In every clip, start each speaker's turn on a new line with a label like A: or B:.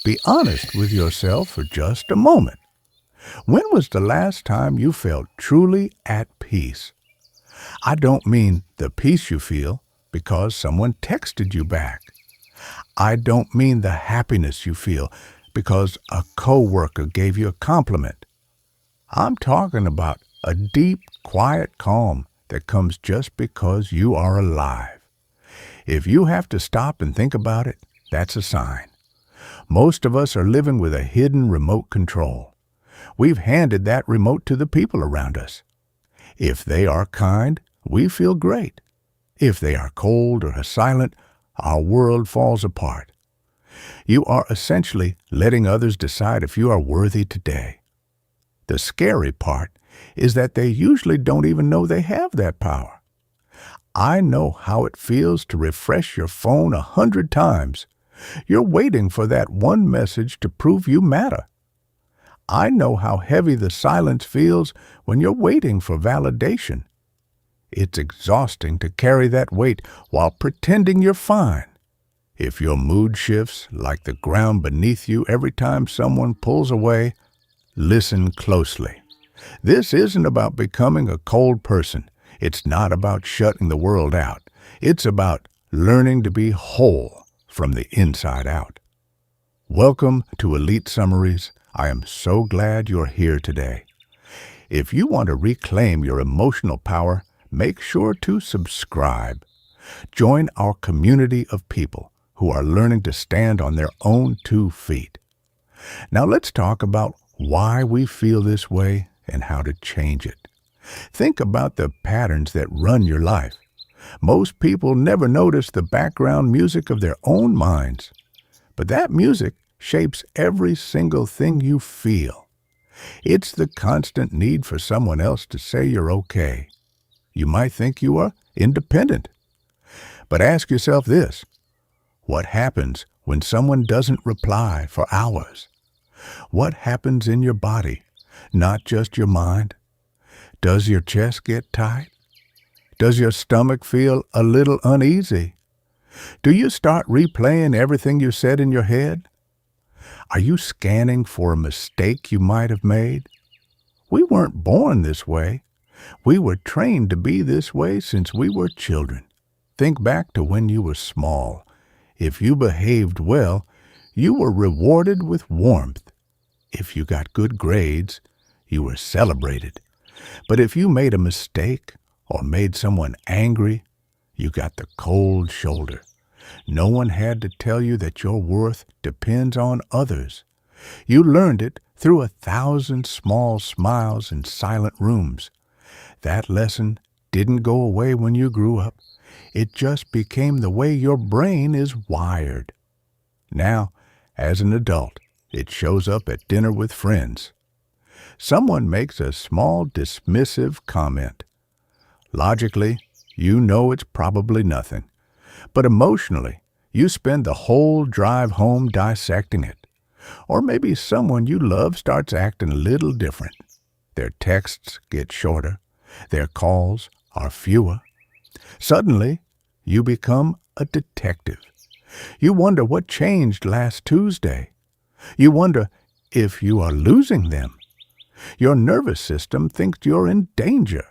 A: Be honest with yourself for just a moment. When was the last time you felt truly at peace? I don't mean the peace you feel because someone texted you back. I don't mean the happiness you feel because a coworker gave you a compliment. I'm talking about a deep, quiet calm that comes just because you are alive. If you have to stop and think about it, that's a sign. Most of us are living with a hidden remote control. We've handed that remote to the people around us. If they are kind, we feel great. If they are cold or silent, our world falls apart. You are essentially letting others decide if you are worthy today. The scary part is that they usually don't even know they have that power. I know how it feels to refresh your phone 100 times. You're waiting for that one message to prove you matter. I know how heavy the silence feels when you're waiting for validation. It's exhausting to carry that weight while pretending you're fine. If your mood shifts like the ground beneath you every time someone pulls away, listen closely. This isn't about becoming a cold person. It's not about shutting the world out. It's about learning to be whole from the inside out. Welcome to Elite Summaries. I am so glad you're here today. If you want to reclaim your emotional power, make sure to subscribe. Join our community of people who are learning to stand on their own 2 feet. Now let's talk about why we feel this way and how to change it. Think about the patterns that run your life. Most people never notice the background music of their own minds, but that music shapes every single thing you feel. It's the constant need for someone else to say you're okay. You might think you are independent. But ask yourself this: what happens when someone doesn't reply for hours? What happens in your body, not just your mind? Does your chest get tight? Does your stomach feel a little uneasy? Do you start replaying everything you said in your head? Are you scanning for a mistake you might have made? We weren't born this way. We were trained to be this way since we were children. Think back to when you were small. If you behaved well, you were rewarded with warmth. If you got good grades, you were celebrated. But if you made a mistake or made someone angry, you got the cold shoulder. No one had to tell you that your worth depends on others. You learned it through 1,000 small smiles in silent rooms. That lesson didn't go away when you grew up. It just became the way your brain is wired. Now, as an adult, it shows up at dinner with friends. Someone makes a small dismissive comment. Logically, you know it's probably nothing. But emotionally, you spend the whole drive home dissecting it. Or maybe someone you love starts acting a little different. Their texts get shorter. Their calls are fewer. Suddenly, you become a detective. You wonder what changed last Tuesday. You wonder if you are losing them. Your nervous system thinks you're in danger.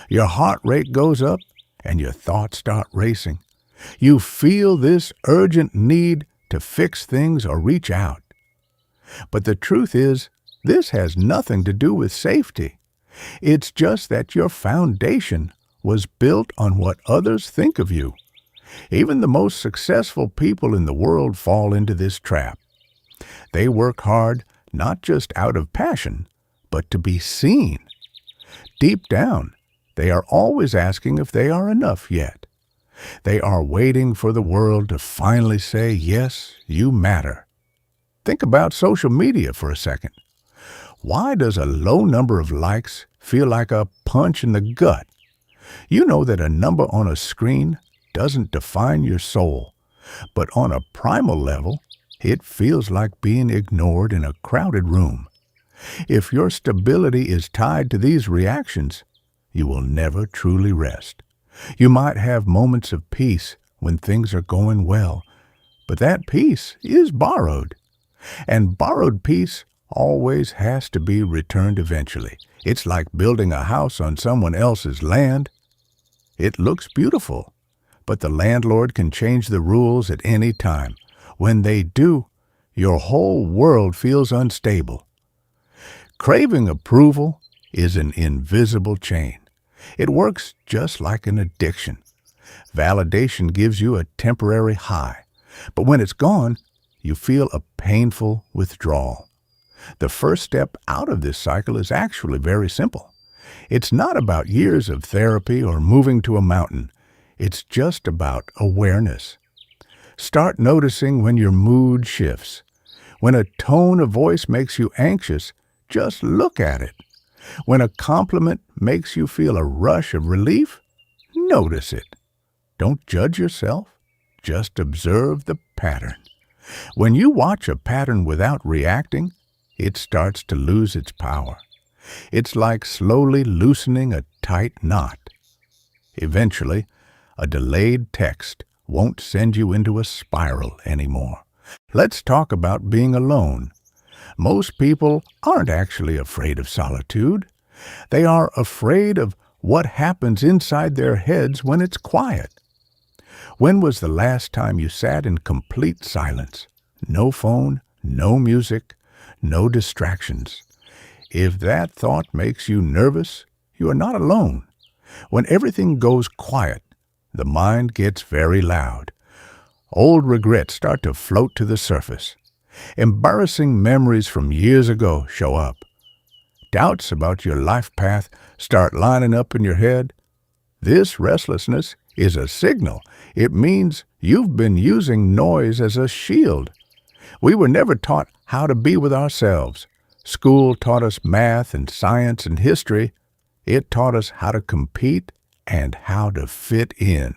A: Your heart rate goes up and your thoughts start racing. You feel this urgent need to fix things or reach out. But the truth is, this has nothing to do with safety. It's just that your foundation was built on what others think of you. Even the most successful people in the world fall into this trap. They work hard not just out of passion, but to be seen. Deep down, they are always asking if they are enough yet. They are waiting for the world to finally say, yes, you matter. Think about social media for a second. Why does a low number of likes feel like a punch in the gut? You know that a number on a screen doesn't define your soul, but on a primal level, it feels like being ignored in a crowded room. If your stability is tied to these reactions, you will never truly rest. You might have moments of peace when things are going well, but that peace is borrowed. And borrowed peace always has to be returned eventually. It's like building a house on someone else's land. It looks beautiful, but the landlord can change the rules at any time. When they do, your whole world feels unstable. Craving approval is an invisible chain. It works just like an addiction. Validation gives you a temporary high, but when it's gone, you feel a painful withdrawal. The first step out of this cycle is actually very simple. It's not about years of therapy or moving to a mountain. It's just about awareness. Start noticing when your mood shifts. When a tone of voice makes you anxious, just look at it. When a compliment makes you feel a rush of relief, notice it. Don't judge yourself. Just observe the pattern. When you watch a pattern without reacting, it starts to lose its power. It's like slowly loosening a tight knot. Eventually, a delayed text won't send you into a spiral anymore. Let's talk about being alone. Most people aren't actually afraid of solitude. They are afraid of what happens inside their heads when it's quiet. When was the last time you sat in complete silence? No phone, no music, no distractions. If that thought makes you nervous, you are not alone. When everything goes quiet, the mind gets very loud. Old regrets start to float to the surface. Embarrassing memories from years ago show up. Doubts about your life path start lining up in your head. This restlessness is a signal. It means you've been using noise as a shield. We were never taught how to be with ourselves. School taught us math and science and history. It taught us how to compete and how to fit in.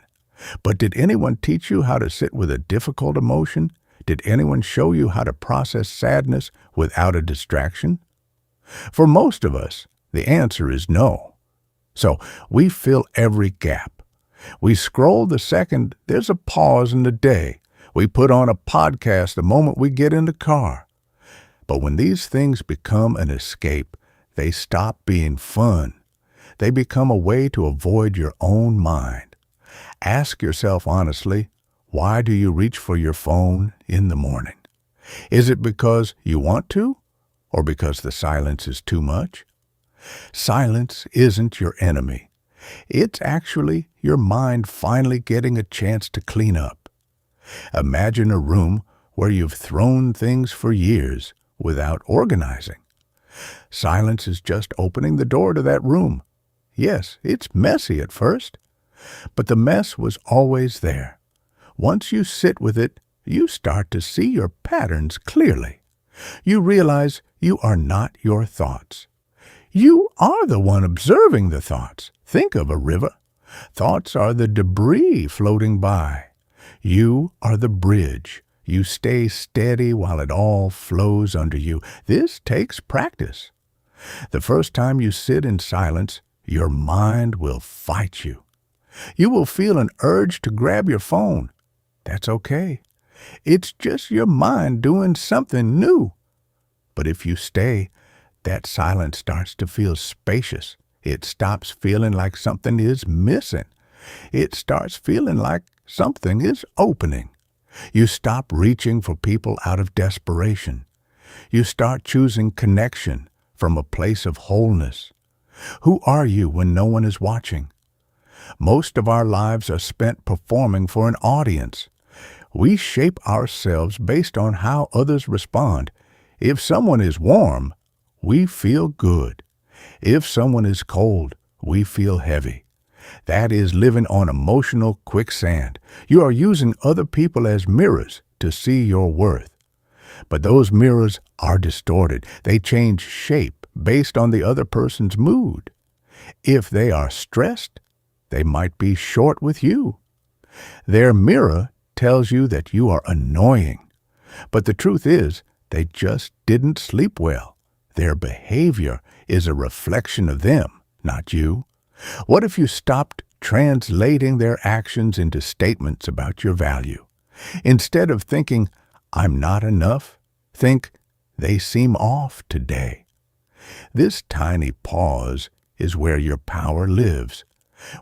A: But did anyone teach you how to sit with a difficult emotion? Did anyone show you how to process sadness without a distraction? For most of us, the answer is no. So we fill every gap. We scroll the second there's a pause in the day. We put on a podcast the moment we get in the car. But when these things become an escape, they stop being fun. They become a way to avoid your own mind. Ask yourself honestly, why do you reach for your phone in the morning? Is it because you want to, or because the silence is too much? Silence isn't your enemy. It's actually your mind finally getting a chance to clean up. Imagine a room where you've thrown things for years without organizing. Silence is just opening the door to that room. Yes, it's messy at first, but the mess was always there. Once you sit with it, you start to see your patterns clearly. You realize you are not your thoughts. You are the one observing the thoughts. Think of a river. Thoughts are the debris floating by. You are the bridge. You stay steady while it all flows under you. This takes practice. The first time you sit in silence, your mind will fight you. You will feel an urge to grab your phone. That's okay. It's just your mind doing something new. But if you stay, that silence starts to feel spacious. It stops feeling like something is missing. It starts feeling like something is opening. You stop reaching for people out of desperation. You start choosing connection from a place of wholeness. Who are you when no one is watching? Most of our lives are spent performing for an audience. We shape ourselves based on how others respond. If someone is warm, we feel good. If someone is cold, we feel heavy. That is living on emotional quicksand. You are using other people as mirrors to see your worth. But those mirrors are distorted. They change shape based on the other person's mood. If they are stressed, they might be short with you. Their mirror tells you that you are annoying. But the truth is, they just didn't sleep well. Their behavior is a reflection of them, not you. What if you stopped translating their actions into statements about your value? Instead of thinking, I'm not enough, Think, they seem off today. This tiny pause is where your power lives.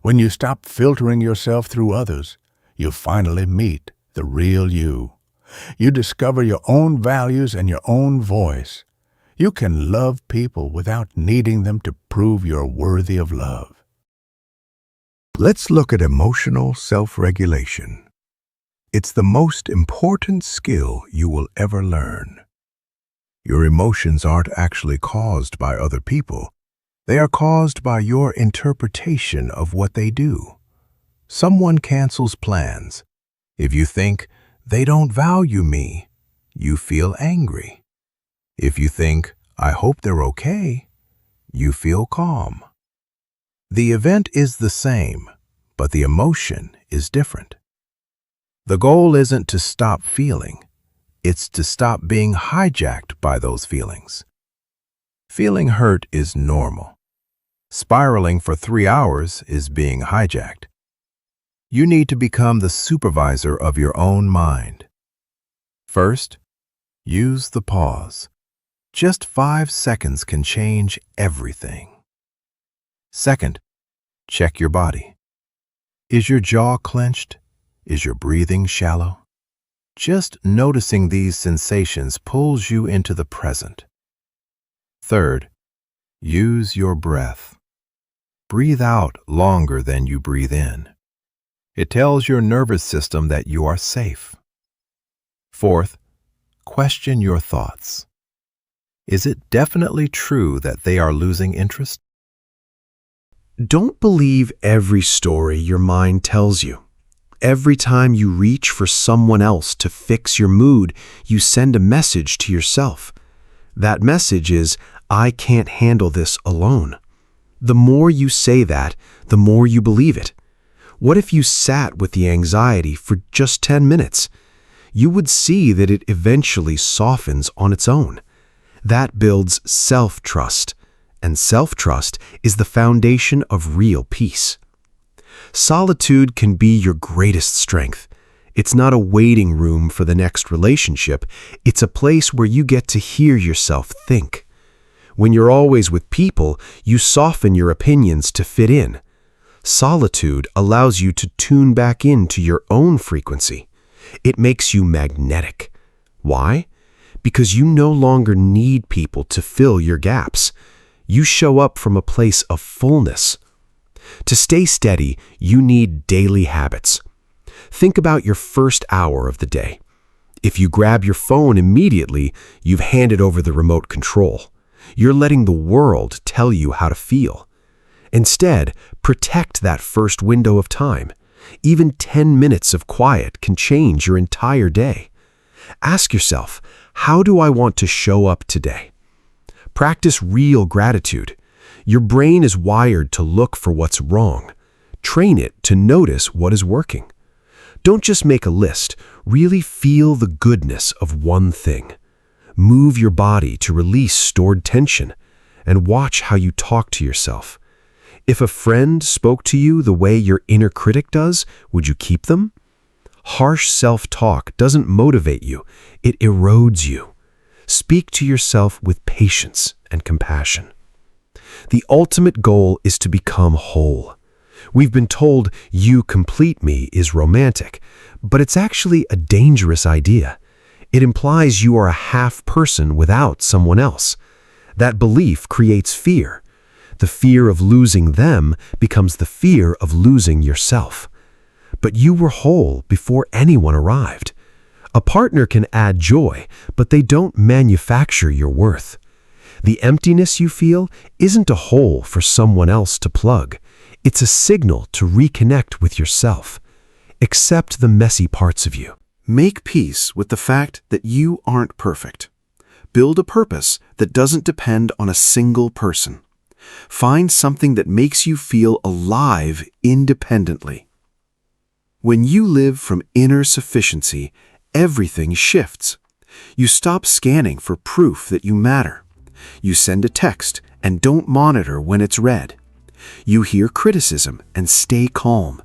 A: When you stop filtering yourself through others, you finally meet the real you. You discover your own values and your own voice. You can love people without needing them to prove you're worthy of love. Let's look at emotional self-regulation. It's the most important skill you will ever learn. Your emotions aren't actually caused by other people. They are caused by your interpretation of what they do. Someone cancels plans. If you think, they don't value me, you feel angry. If you think, I hope they're okay, you feel calm. The event is the same, but the emotion is different. The goal isn't to stop feeling. It's to stop being hijacked by those feelings. Feeling hurt is normal. Spiraling for 3 hours is being hijacked. You need to become the supervisor of your own mind. First, use the pause. Just 5 seconds can change everything. Second, check your body. Is your jaw clenched? Is your breathing shallow? Just noticing these sensations pulls you into the present. Third, use your breath. Breathe out longer than you breathe in. It tells your nervous system that you are safe. Fourth, question your thoughts. Is it definitely true that they are losing interest?
B: Don't believe every story your mind tells you. Every time you reach for someone else to fix your mood, you send a message to yourself. That message is, I can't handle this alone. The more you say that, the more you believe it. What if you sat with the anxiety for just 10 minutes? You would see that it eventually softens on its own. That builds self-trust, and self-trust is the foundation of real peace. Solitude can be your greatest strength. It's not a waiting room for the next relationship. It's a place where you get to hear yourself think. When you're always with people, you soften your opinions to fit in. Solitude allows you to tune back into your own frequency. It makes you magnetic. Why? Because you no longer need people to fill your gaps. You show up from a place of fullness. To stay steady, you need daily habits. Think about your first hour of the day. If you grab your phone immediately, you've handed over the remote control. You're letting the world tell you how to feel. Instead, protect that first window of time. Even 10 minutes of quiet can change your entire day. Ask yourself, how do I want to show up today? Practice real gratitude. Your brain is wired to look for what's wrong. Train it to notice what is working. Don't just make a list. Really feel the goodness of one thing. Move your body to release stored tension, and watch how you talk to yourself. If a friend spoke to you the way your inner critic does, would you keep them? Harsh self-talk doesn't motivate you, it erodes you. Speak to yourself with patience and compassion. The ultimate goal is to become whole. We've been told "you complete me" is romantic, but it's actually a dangerous idea. It implies you are a half person without someone else. That belief creates fear. The fear of losing them becomes the fear of losing yourself. But you were whole before anyone arrived. A partner can add joy, but they don't manufacture your worth. The emptiness you feel isn't a hole for someone else to plug. It's a signal to reconnect with yourself. Accept the messy parts of you. Make peace with the fact that you aren't perfect. Build a purpose that doesn't depend on a single person. Find something that makes you feel alive independently. When you live from inner sufficiency, everything shifts. You stop scanning for proof that you matter. You send a text and don't monitor when it's read. You hear criticism and stay calm.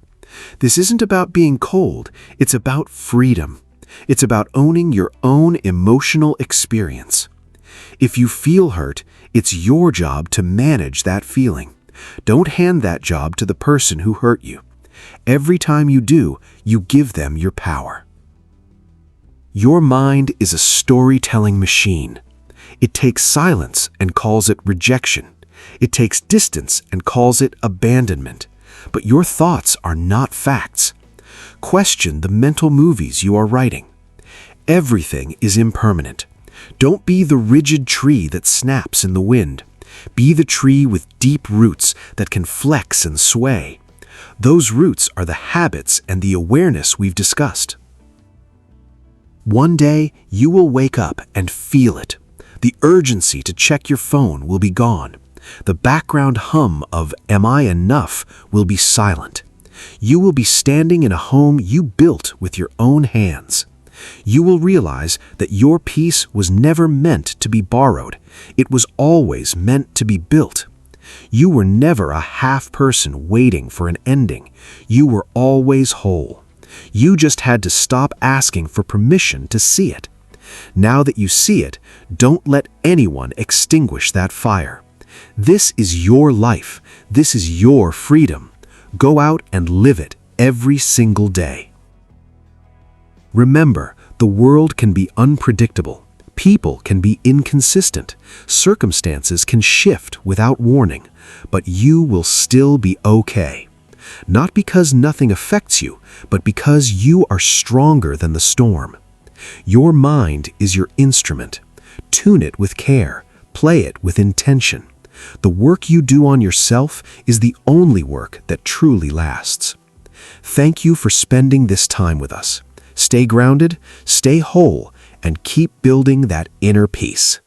B: This isn't about being cold, it's about freedom. It's about owning your own emotional experience. If you feel hurt, it's your job to manage that feeling. Don't hand that job to the person who hurt you. Every time you do, you give them your power. Your mind is a storytelling machine. It takes silence and calls it rejection. It takes distance and calls it abandonment. But your thoughts are not facts. Question the mental movies you are writing. Everything is impermanent. Don't be the rigid tree that snaps in the wind. Be the tree with deep roots that can flex and sway. Those roots are the habits and the awareness we've discussed. One day, you will wake up and feel it. The urgency to check your phone will be gone. The background hum of "Am I enough?" will be silent. You will be standing in a home you built with your own hands. You will realize that your peace was never meant to be borrowed. It was always meant to be built. You were never a half person waiting for an ending. You were always whole. You just had to stop asking for permission to see it. Now that you see it, don't let anyone extinguish that fire. This is your life. This is your freedom. Go out and live it every single day. Remember, the world can be unpredictable. People can be inconsistent. Circumstances can shift without warning. But you will still be okay. Not because nothing affects you, but because you are stronger than the storm. Your mind is your instrument. Tune it with care. Play it with intention. The work you do on yourself is the only work that truly lasts. Thank you for spending this time with us. Stay grounded, stay whole, and keep building that inner peace.